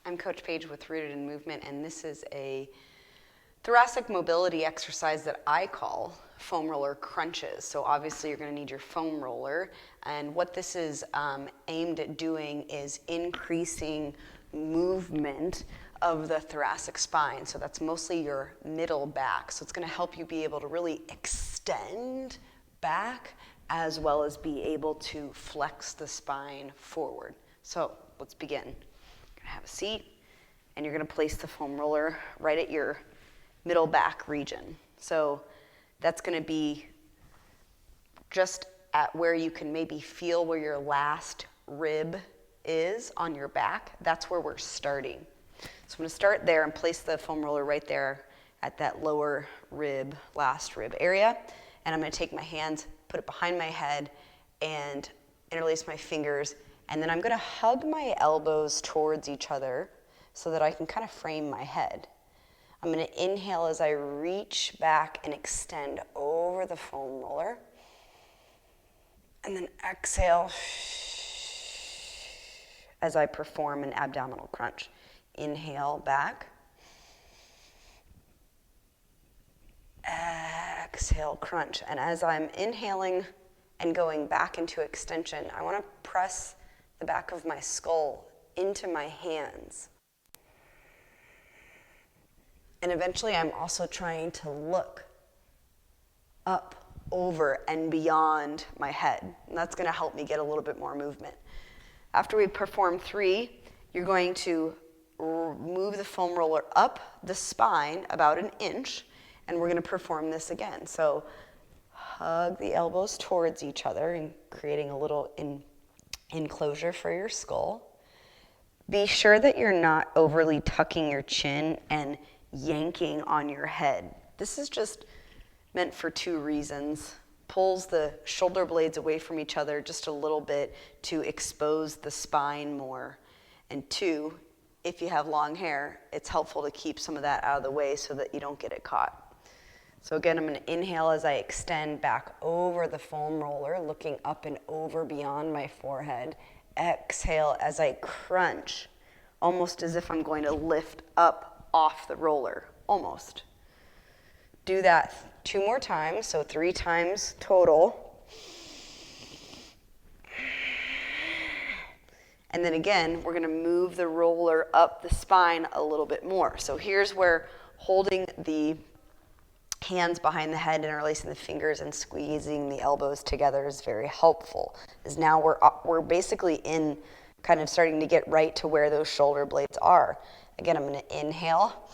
I'm Coach Paige with Rooted in Movement, and this is a thoracic mobility exercise that I call foam roller crunches. So obviously you're going to need your foam roller, and what this is aimed at doing is increasing movement of the thoracic spine. So that's mostly your middle back. So it's going to help you be able to really extend back as well as be able to flex the spine forward. So let's begin. You're going to have a seat, and you're going to place the foam roller right at your middle back region. So that's going to be just at where you can maybe feel where your last rib is on your back. That's where we're starting. So I'm going to start there and place the foam roller right there at that lower rib, last rib area. And I'm going to take my hands, put it behind my head, and interlace my fingers. And then I'm going to hug my elbows towards each other so that I can kind of frame my head. I'm going to inhale as I reach back and extend over the foam roller. And then exhale as I perform an abdominal crunch. Inhale back. Exhale, crunch. And as I'm inhaling and going back into extension, I want to press the back of my skull into my hands. And eventually I'm also trying to look up, over, and beyond my head. And that's going to help me get a little bit more movement. After we perform 3, you're going to move the foam roller up the spine about an inch, and we're going to perform this again. So hug the elbows towards each other and creating a little enclosure for your skull. Be sure that you're not overly tucking your chin and yanking on your head. This is just meant for 2 reasons. Pulls the shoulder blades away from each other just a little bit to expose the spine more. And 2, if you have long hair, it's helpful to keep some of that out of the way so that you don't get it caught. So again, I'm going to inhale as I extend back over the foam roller, looking up and over beyond my forehead. Exhale as I crunch, almost as if I'm going to lift up off the roller, almost. Do that 2 more times, so 3 times total. And then again, we're going to move the roller up the spine a little bit more. So here's where holding the hands behind the head, interlacing the fingers, and squeezing the elbows together is very helpful. Is now we're basically in kind of starting to get right to where those shoulder blades are. Again, I'm going to inhale,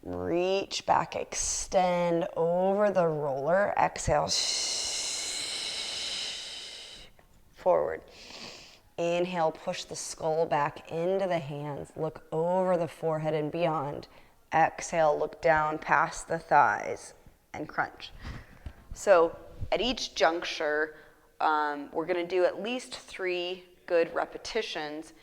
reach back, extend over the roller, exhale, forward. Inhale, push the skull back into the hands, look over the forehead and beyond. Exhale, look down past the thighs and crunch. So at each juncture, we're going to do at least 3 good repetitions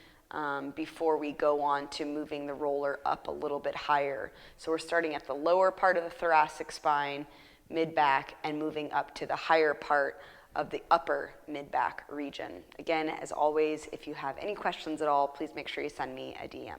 before we go on to moving the roller up a little bit higher. So we're starting at the lower part of the thoracic spine, mid-back, and moving up to the higher part of the upper mid-back region. Again, as always, if you have any questions at all, please make sure you send me a DM.